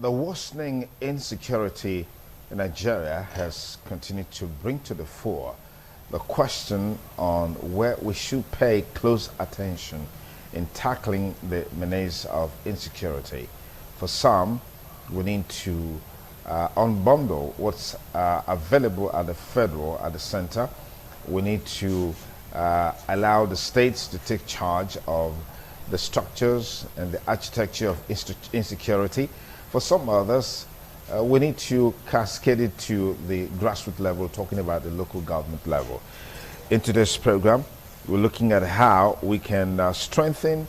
The worsening insecurity in Nigeria has continued to bring to the fore the question on where we should pay close attention in tackling the menace of insecurity. For some, we need to unbundle what's available at the federal, at the center. We need to allow the states to take charge of the structures and the architecture of insecurity. For some others, we need to cascade it to the grassroots level, talking about the local government level. In today's program, we're looking at how we can strengthen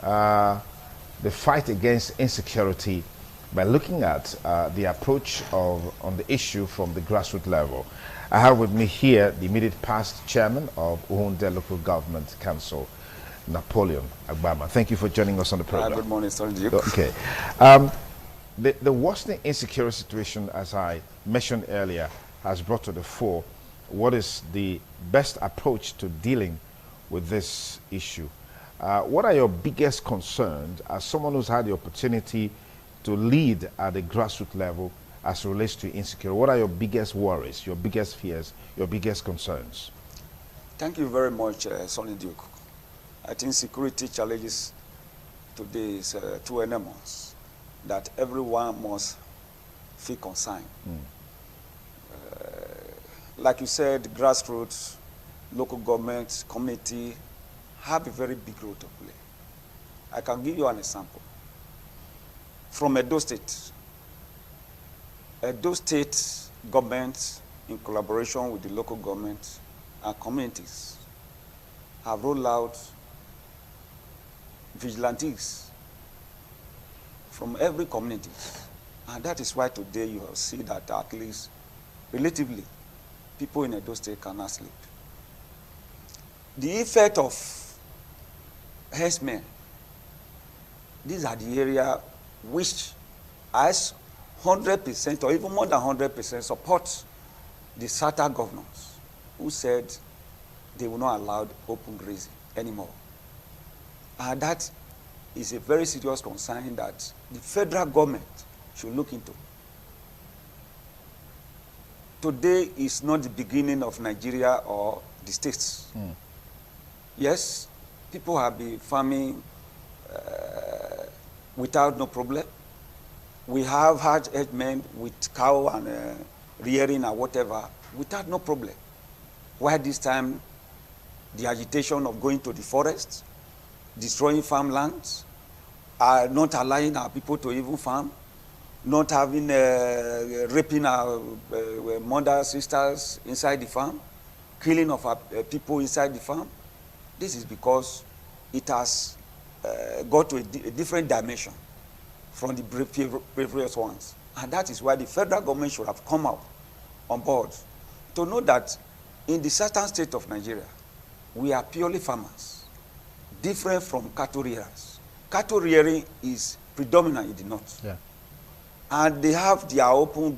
the fight against insecurity by looking at the approach on the issue from the grassroots level. I have with me here the immediate past chairman of Uhunde Local Government Council, Napoleon Agbama. Thank you for joining us on the program. Good morning, Sir Duke. Okay. The worsening insecurity situation, as I mentioned earlier, has brought to the fore what is the best approach to dealing with this issue. What are your biggest concerns as someone who's had the opportunity to lead at the grassroots level as it relates to insecurity? What are your biggest worries, your biggest fears, your biggest concerns? Thank you very much, Sonny Duke. I think security challenges today is too enormous that everyone must feel concerned. Like you said, grassroots, local government, community have a very big role to play. I can give you an example. From Edo State government, in collaboration with the local government and communities, have rolled out vigilantes from every community. And that is why today you will see that at least, relatively, people in Edo State cannot sleep. The effect of herdsmen, these are the area which has 100% or even more than 100% support the SATA governors who said they will not allow open grazing anymore. And that is a very serious concern that the federal government should look into. Today is not the beginning of Nigeria or the states. Yes, people have been farming without no problem. We have had herdsmen with cow and rearing and whatever without no problem. Why this time the agitation of going to the forest, destroying farmlands, not allowing our people to even farm, not having raping our mothers, sisters inside the farm, killing of our people inside the farm. This is because it has got to a different dimension from the previous ones. And that is why the federal government should have come out on board to know that in the southern state of Nigeria, we are purely farmers, different from cattle rearers. Cattle rearing is predominant in the north. Yeah. And they have their open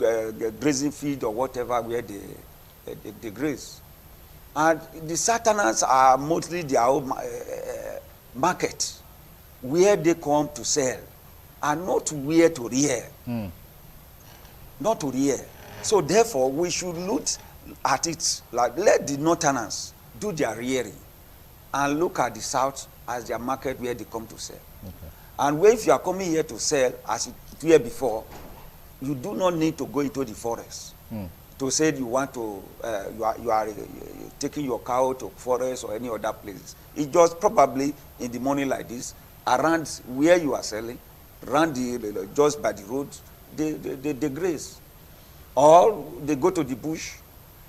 grazing field or whatever where they graze. And the southerners are mostly their own market, where they come to sell, and not where to rear. Not to rear. So therefore, we should look at it, like let the northerners do their rearing, and look at the south as their market where they come to sell. Okay. And if you are coming here to sell, as it were before, you do not need to go into the forest to say you want to, you are taking your cow to forest or any other places. It's just probably in the morning like this, around where you are selling, around just by the road, they graze. Or they go to the bush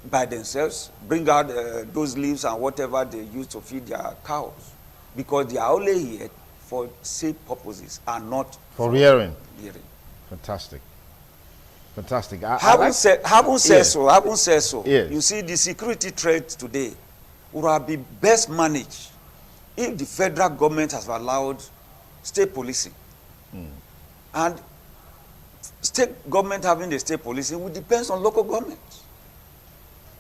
by themselves, bring out those leaves and whatever they use to feed their cows, because they are only here for safe purposes and not for rearing. Fantastic. Fantastic. Haven't said so. Yes. You see, the security threat today would have been best managed if the federal government has allowed state policing. And state government having the state policing will depend on local government.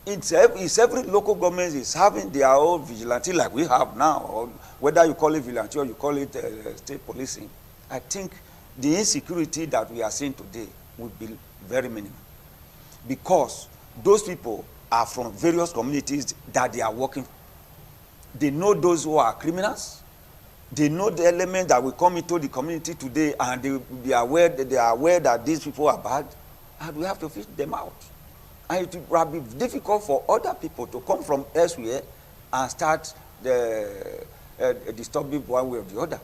It's every local government is having their own vigilante like we have now, or whether you call it vigilante or you call it state policing. I think the insecurity that we are seeing today will be very minimal. Because those people are from various communities that they are working. They know those who are criminals. They know the element that will come into the community today, and they are aware that these people are bad, and we have to fish them out. And it will be difficult for other people to come from elsewhere and start disturbing one way or the other,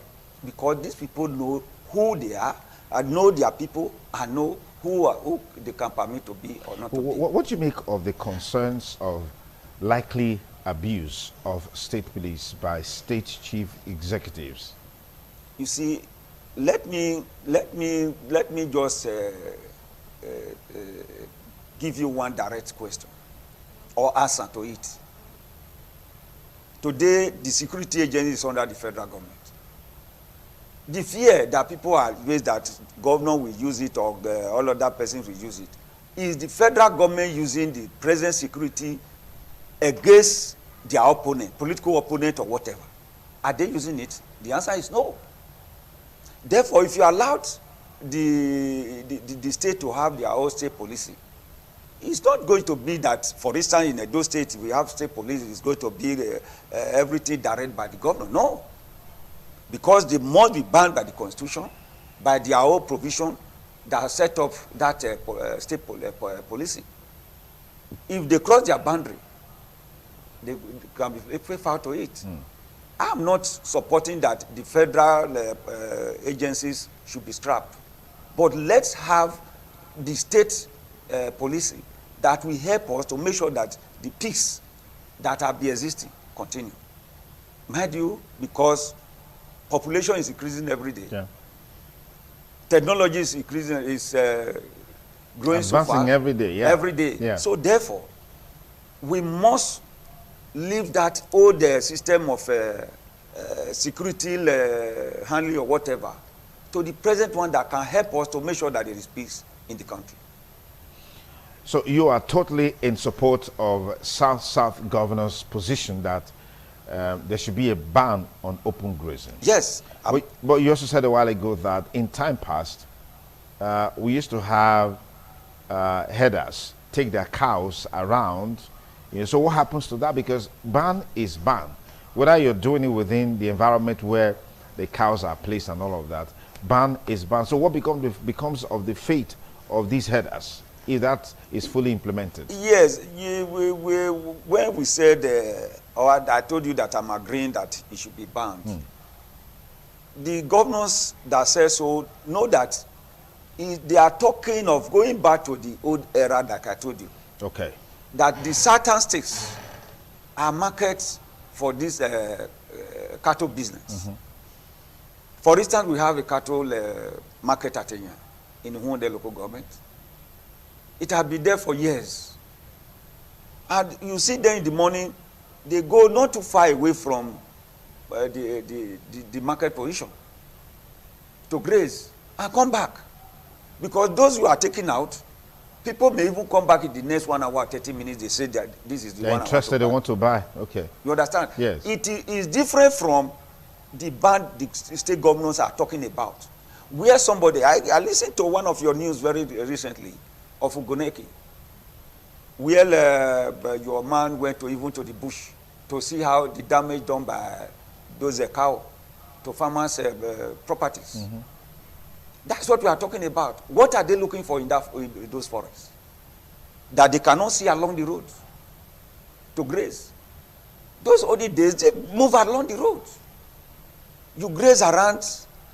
because these people know who they are, and know their people, and know who they can permit to be or not to be. What do you make of the concerns of likely abuse of state police by state chief executives? You see, let me just give you one direct question or answer to it. Today, the security agency is under the federal government. The fear that people are raised that governor will use it or all other persons will use it is the federal government using the present security against their opponent, political opponent or whatever. Are they using it? The answer is no. Therefore, if you allowed the state to have their own state policing, it's not going to be that, for instance, in Edo State, we have state police, it's going to be everything directed by the governor. No. Because they must be banned by the Constitution, by their own provision that set up that state policing. If they cross their boundary, they can be faithful to it. I'm not supporting that the federal agencies should be strapped. But let's have the state policing that will help us to make sure that the peace that are be existing continue. Mind you, because population is increasing every day. Yeah. Technology is increasing, growing so fast. Advancing every day, yeah. Every day. Yeah. So therefore, we must leave that old system of security handling or whatever to the present one that can help us to make sure that there is peace in the country. So you are totally in support of South Governor's position that there should be a ban on open grazing? Yes. But you also said a while ago that in time past, we used to have herders take their cows around. You know, so what happens to that? Because ban is ban. Whether you're doing it within the environment where the cows are placed and all of that, ban is ban. So what becomes of the fate of these herders if that is fully implemented? Yes, when we said, or I told you that I'm agreeing that it should be banned, the governors that say so know that they are talking of going back to the old era like I told you. Okay. That the certain states are markets for this cattle business. For instance, we have a cattle market at Enya in Hunde local government. It has been there for years. And you see them in the morning, they go not too far away from the market position to graze and come back. Because those who are taken out, people may even come back in the next 1 hour, 30 minutes. They say that this is the one interested, they want to buy. Okay. You understand? Yes. It is different from the ban the state governors are talking about. Where somebody, I listened to one of your news very recently of Ugoneki, where your man went even to the bush to see how the damage done by those cow to farmers' properties. That's what we are talking about. What are they looking for in those forests? That they cannot see along the road to graze. Those olden days, they move along the road. You graze around,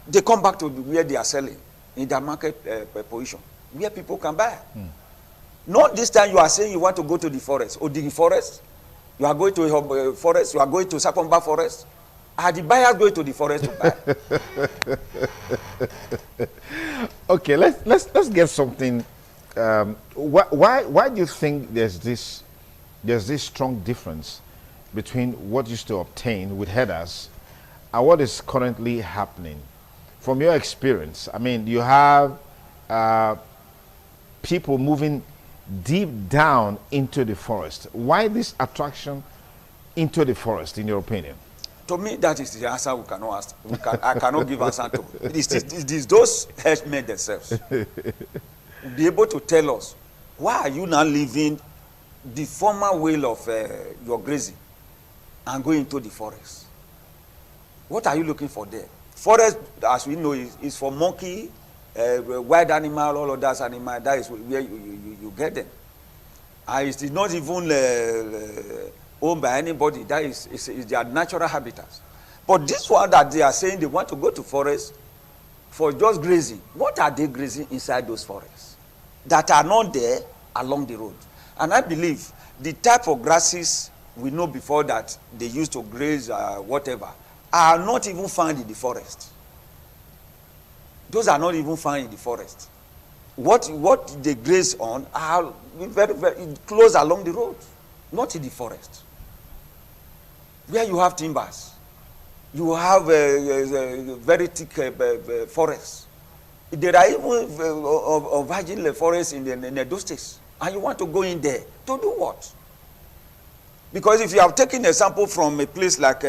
they come back to where they are selling, in their market position, where people can buy. Not this time you are saying you want to go to the forest. Odigi forest, you are going to a forest, you are going to Sakomba forest. Are the buyers going to the forest to buy? Okay, let's get something. Why do you think there's this strong difference between what used to obtain with headers and what is currently happening? From your experience, I mean, you have people moving deep down into the forest. Why this attraction into the forest, in your opinion? To me, that is the answer we cannot ask. I cannot give answer to. It is those herdsmen themselves. Be able to tell us, why are you now leaving the former way of your grazing and going into the forest? What are you looking for there? Forest, as we know, is for monkey, wild animal, all of that animal. That is where you get them. And it is not even owned by anybody. That is their natural habitats. But this one that they are saying they want to go to forest for just grazing. What are they grazing inside those forests that are not there along the road? And I believe the type of grasses we know before that they used to graze whatever are not even found in the forest. Those are not even found in the forest. What they graze on are very, very close along the road, not in the forest. Where you have timbers, you have a very thick forest. There are even virgin forests in those states. And you want to go in there to do what? Because if you have taken a sample from a place like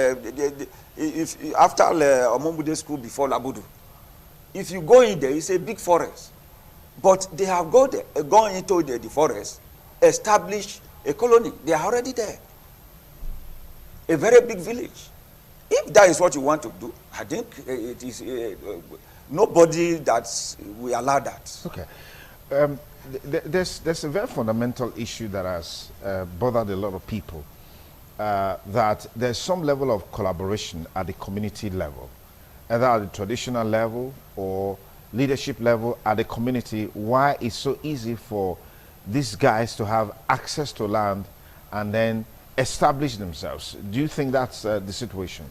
if after Omombude school before Labudu, if you go in there, it's a big forest. But they have gone into the forest, established a colony. They are already there. A very big village. If that is what you want to do, I think it is nobody that will allow that. Okay. There's a very fundamental issue that has bothered a lot of people, that there's some level of collaboration at the community level, either at the traditional level or leadership level at the community. Why it's so easy for these guys to have access to land and then establish themselves? Do you think that's the situation?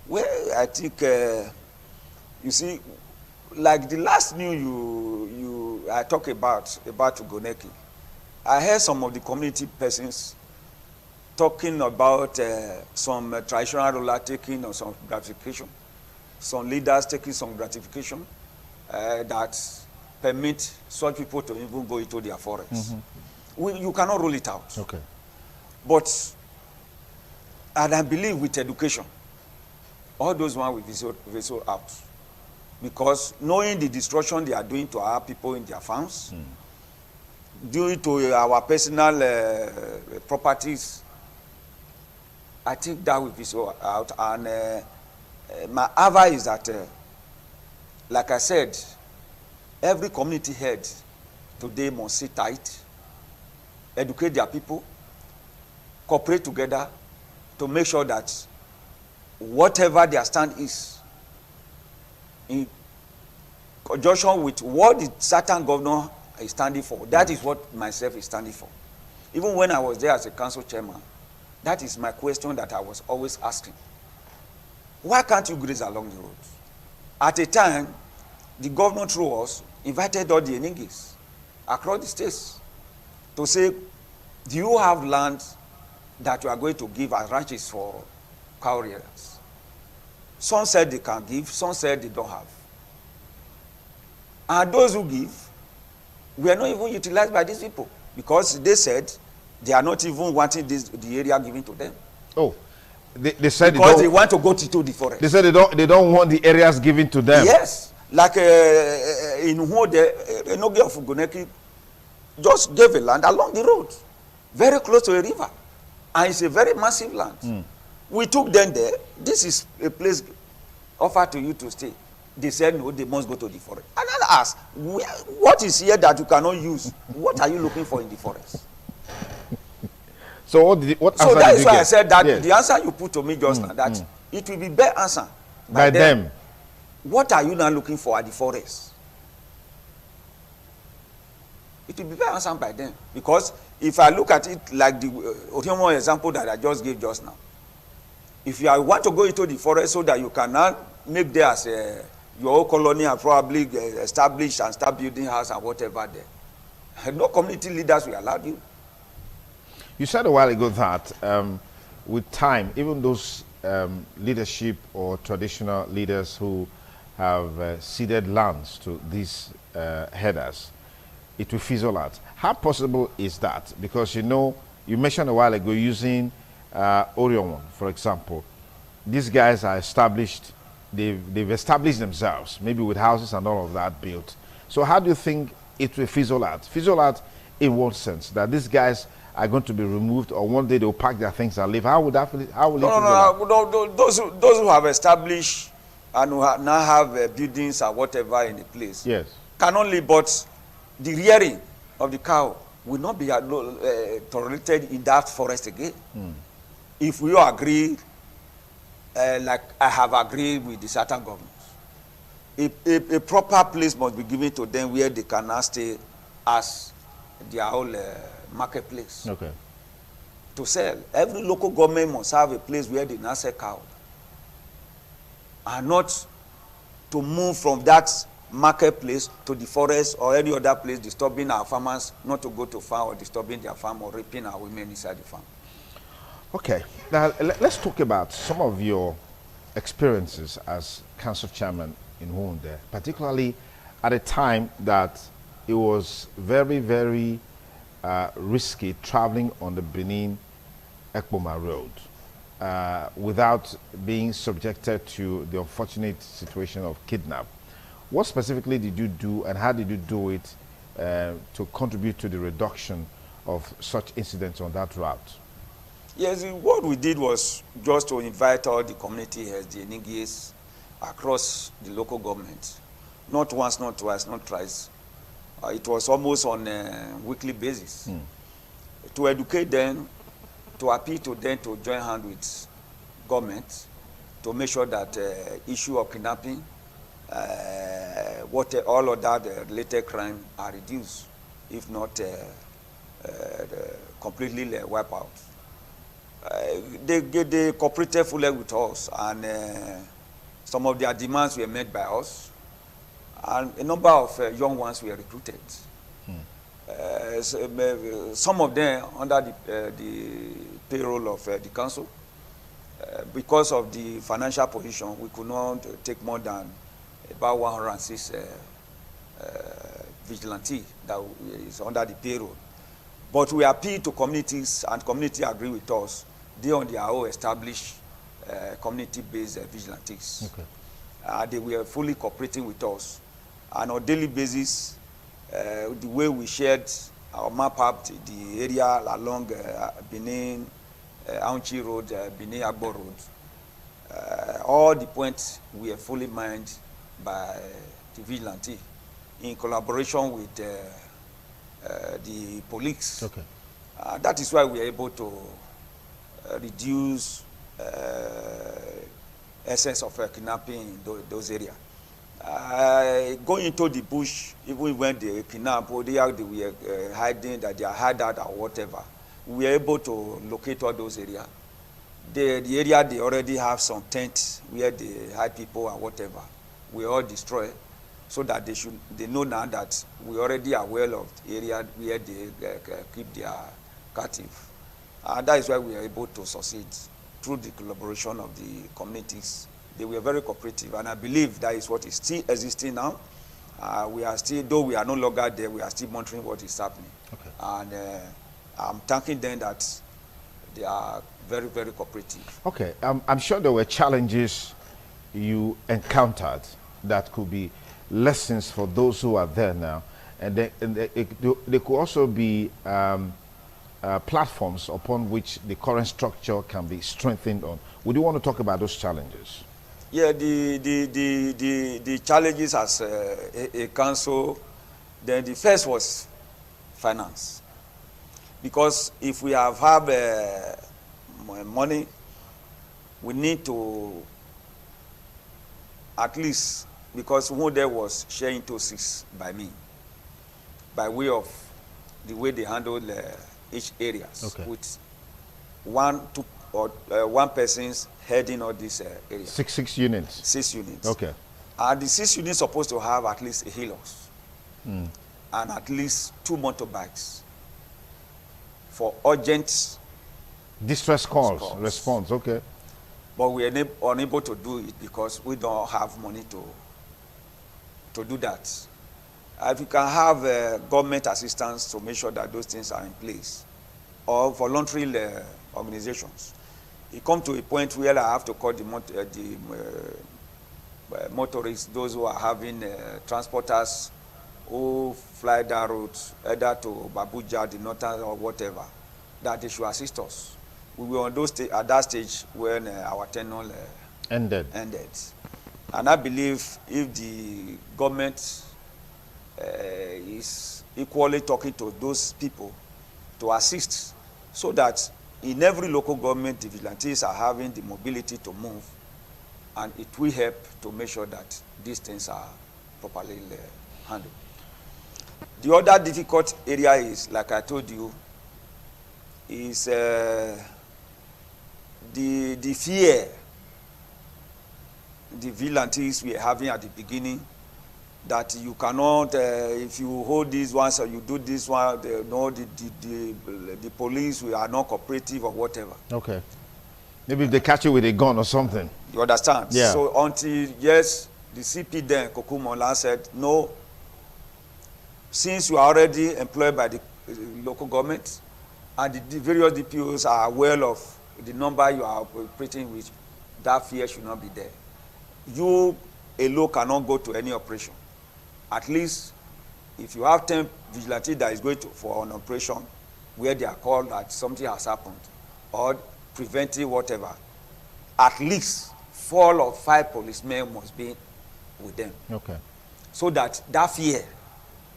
Well, I think, you see, like the last news I talk about Ugoneki, I heard some of the community persons talking about some traditional ruler taking on some gratification, some leaders taking some gratification that permit such people to even go into their forests. You cannot rule it out. Okay. But, and I believe with education, all those ones will vessel out. Because knowing the destruction they are doing to our people in their farms, due to our personal properties, I think that will vessel out. And my advice is that, like I said, every community head today must sit tight, educate their people, cooperate together to make sure that whatever their stand is, in conjunction with what the certain governor is standing for, that is what myself is standing for. Even when I was there as a council chairman, that is my question that I was always asking. Why can't you graze along the road? At a time, the governor through us invited all the Eningis across the states to say, do you have land that you are going to give as ranches for cow rearers? Some said they can give, some said they don't have. And those who give were not even utilized by these people because they said they are not even wanting the area given to them. Oh, they said because they want to go to the forest. They said they don't want the areas given to them. Yes, like in Nwode, Enoge of Ugoneki just gave a land along the road, very close to a river, and it's a very massive land. We took them there. This is a place offered to you to stay. They said no, they must go to the forest. And I asked, what is here that you cannot use? What are you looking for in the forest? So what answer did you get? So that is why I said that the answer you put to me just now, that it will be better answer by them. What are you now looking for at the forest? It will be better answered by them. Because if I look at it like the Oriomo example that I just gave just now, if you want to go into the forest so that you cannot make there as your own colony and probably establish and start building house and whatever there, no community leaders will allow you. You said a while ago that with time, even those leadership or traditional leaders who have ceded lands to these headers, it will fizzle out. How possible is that? Because you know, you mentioned a while ago using Orion, for example. these guys are established, they've established themselves, maybe with houses and all of that built. So how do you think it will fizzle out? Fizzle out in what sense? That these guys are going to be removed, or one day they'll pack their things and leave? How would that? How will it fizzle out? No. Those who have established and who now have buildings or whatever in the place, Yes, can only, but the rearing of the cow will not be tolerated in that forest again. If we all agree, like I have agreed with the certain governors, a proper place must be given to them where they can now stay as their whole marketplace. okay. To sell. Every local government must have a place where they now sell cow. And not to move from that marketplace to the forest or any other place, disturbing our farmers not to go to farm, or disturbing their farm, or raping our women inside the farm. Okay, now let's talk about some of your experiences as council chairman in Wunde, particularly at a time that it was very, very risky traveling on the Benin-Ekpoma road without being subjected to the unfortunate situation of kidnap. What specifically did you do, and how did you do it to contribute to the reduction of such incidents on that route? Yes, what we did was just to invite all the community heads, the NGOs, across the local government. Not once, not twice, not thrice. It was almost on a weekly basis. To educate them, to appeal to them to join hands with government, to make sure that issue of kidnapping, all of that related crime are reduced, if not completely wiped out. They cooperated fully with us, and some of their demands were met by us, and a number of young ones were recruited. Some of them under the payroll of the council. Because of the financial position, we could not take more than about 106 vigilante that is under the payroll. But we appeal to communities, and community agree with us. They on their own establish community-based vigilantes. Okay. They were fully cooperating with us. And on a daily basis, the way we shared our map up the area along Benin, Aunchi Road, Benin Agbo Road, all the points were fully mined by the vigilante in collaboration with the police. Okay. That is why we are able to reduce essence of kidnapping in those areas. Going into the bush, even when they kidnap, or they were hiding, that they are hide out or whatever, we are able to locate all those areas. The area they already have some tents where they hide people or whatever, we all destroy, so that they know now that we already are aware of the area where they keep their captive. And that is why we are able to succeed through the collaboration of the communities. They were very cooperative, and I believe that is what is still existing now. We are still, though we are no longer there, we are still monitoring what is happening. Okay. And I'm thanking them that they are very, very cooperative. Okay, I'm sure there were challenges you encountered that could be lessons for those who are there now, and they could also be platforms upon which the current structure can be strengthened on. Would you want to talk about those challenges? Yeah, the challenges as a council, then the first was finance. Because if we have money, we need to at least, because one there was sharing to 6 by me, by way of the way they handle each areas. Okay. With one person's heading all this area. Six units. 6 units. Okay. And the 6 units supposed to have at least a helos and at least 2 motorbikes for urgent Distress calls, response, okay. But we are unable to do it because we don't have money to do that. If you can have government assistance to make sure that those things are in place, or voluntary organizations, it come to a point where I have to call the motorists, those who are having transporters who fly that route, either to Abuja, the northern or whatever, that they should assist us. We were on those at that stage when our tenure ended. And I believe if the government is equally talking to those people to assist, so that in every local government, the vigilantes are having the mobility to move, and it will help to make sure that these things are properly handled. The other difficult area is, like I told you, is the fear the vigilantes we are having at the beginning, that you cannot, if you hold these ones or you do this one, the police we are not cooperative or whatever. Okay. Maybe if they catch you with a gun or something. You understand? Yeah. So until, yes, the CP then, Kokumola, said, no, since you are already employed by the local government and the various DPOs are aware of the number you are operating with, that fear should not be there. You alone cannot go to any operation. At least if you have 10 vigilantes that is going for an operation where they are called that something has happened or preventive whatever, at least 4 or 5 policemen must be with them. Okay. So that fear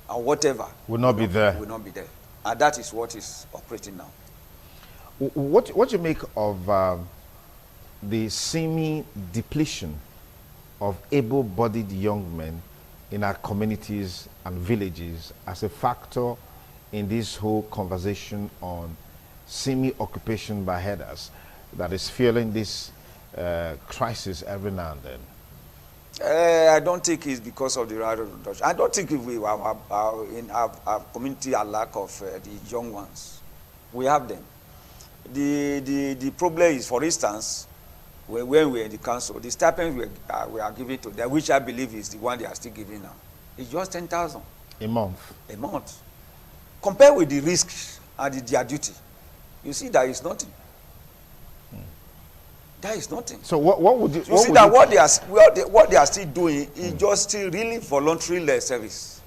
and whatever will not be there. Will not be there. And that is what is operating now. What you make of the semi-depletion of able-bodied young men in our communities and villages as a factor in this whole conversation on semi-occupation by headers that is fueling this crisis every now and then? I don't think it's because of the rider reduction. I don't think if we in our community a lack of the young ones. We have them. The problem is, for instance, when we're in the council, the stipend we are giving to them, which I believe is the one they are still giving now, is just 10,000 a month. A month. Compared with the risk and their duty, you see that is nothing. That is nothing. So what would you? You see that what they are still doing is just still really voluntary service.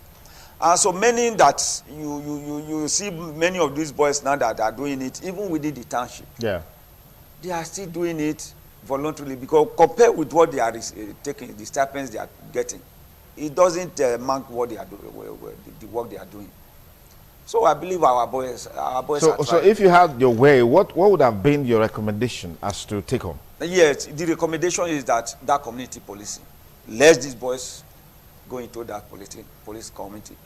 And so many that you see many of these boys now that are doing it, even within the township. Yeah. They are still doing it voluntarily, because compared with what they are taking, the stipends they are getting, it doesn't mark what they are doing, the work they are doing. So I believe our boys So if you had your way, what would have been your recommendation as to take on? Yes, the recommendation is that community policing. Let these boys go into that police community,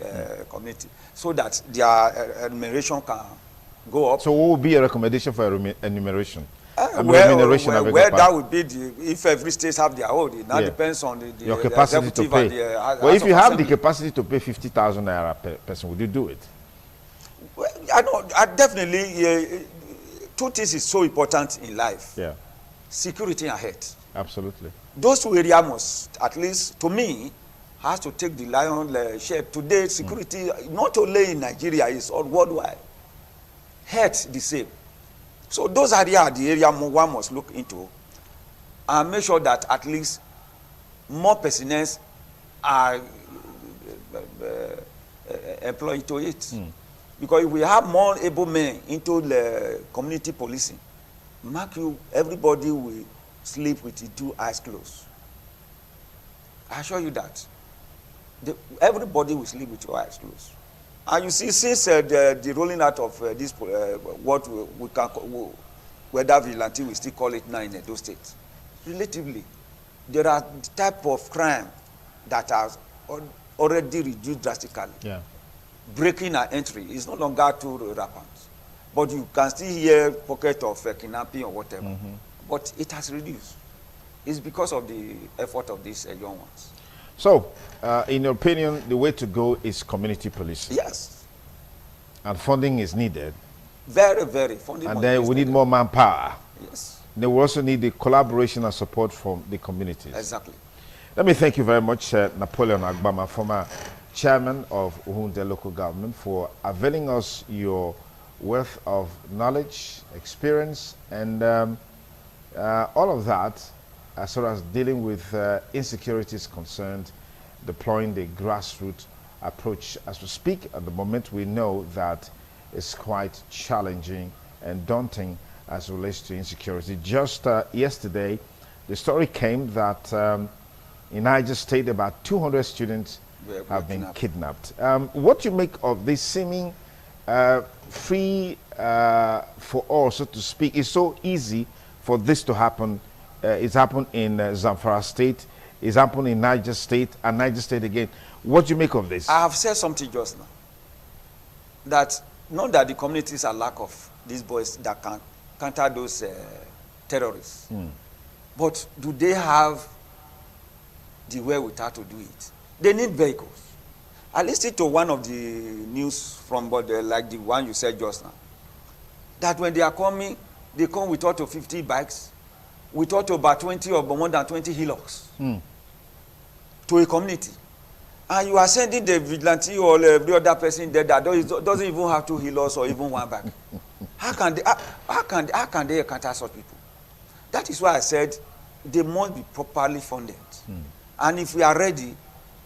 so that their enumeration can go up. So what would be a recommendation for enumeration? Where that would be if every state have their own. It now depends on your capacity to pay. Well, if you have the capacity to pay 50,000 naira per person, would you do it? Well, I definitely. 2 things is so important in life. Yeah. Security and health. Absolutely. Those 2 areas must, at least to me, has to take the lion's share. Today, security, not only in Nigeria, is all worldwide. Health, the same. So those are the area one must look into and make sure that at least more personnel are employed to it. Because if we have more able men into the community policing, everybody will sleep with the 2 eyes closed. I assure you that. Everybody will sleep with 2 eyes closed. And you see, since the rolling out of this, what we can call, whether vigilante we still call it now in Edo State, relatively, there are type of crime that has already reduced drastically. Yeah. Breaking and entry is no longer too rampant. But you can still hear pocket of kidnapping or whatever. But it has reduced. It's because of the effort of these young ones. So, in your opinion, the way to go is community policing? Yes. And funding is needed? Very, very. Funding and then we need more manpower? Yes. They will also need the collaboration and support from the communities? Exactly. Let me thank you very much, Napoleon Agbama, former chairman of Uhunde local government, for availing us your wealth of knowledge, experience, and All of that, as far as dealing with insecurity is concerned, deploying the grassroots approach as we speak at the moment, we know that it's quite challenging and daunting as it relates to insecurity. Just yesterday, the story came that in Niger State, about 200 students have been kidnapped. What do you make of this seeming free for all, so to speak? It's so easy for this to happen. It's happened in Zamfara State, it's happened in Niger State, and Niger State again. What do you make of this? I have said something just now. That not that the communities are lack of these boys that can counter those terrorists. But do they have the wherewithal to do it? They need vehicles. I listened to one of the news from like the one you said just now. That when they are coming, they come with up to 50 bikes, with up to about 20 or more than 20 hillocks to a community. And you are sending the vigilante or every other person there that doesn't even have 2 hillocks or even 1 bag. How can they encounter such people? That is why I said they must be properly funded. And if we are ready,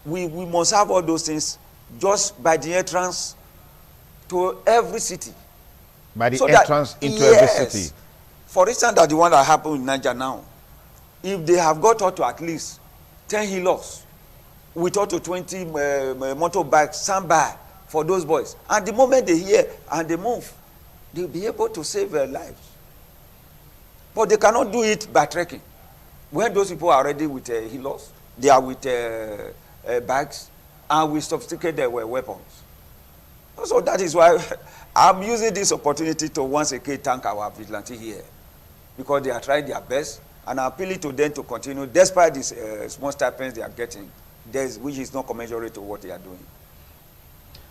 we must have all those things just by the entrance to every city. By the entrance into every city. For instance, that the one that happened in Niger now, if they have got up to at least 10 hillocks with up to 20 motorbikes standby for those boys, and the moment they hear and they move, they'll be able to save their lives. But they cannot do it by trekking. When those people are ready with hillocks, they are with bags, and we sophisticate their weapons. So that is why I'm using this opportunity to once again thank our vigilante here, because they are trying their best, and I'm appealing to them to continue despite this small stipends they are getting, which is not commensurate to what they are doing.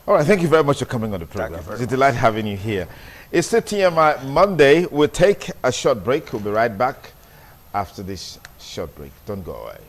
All right, thank you very much for coming on the program. It's a delight having you here. It's the TMI Monday. We'll take a short break. We'll be right back after this short break. Don't go away.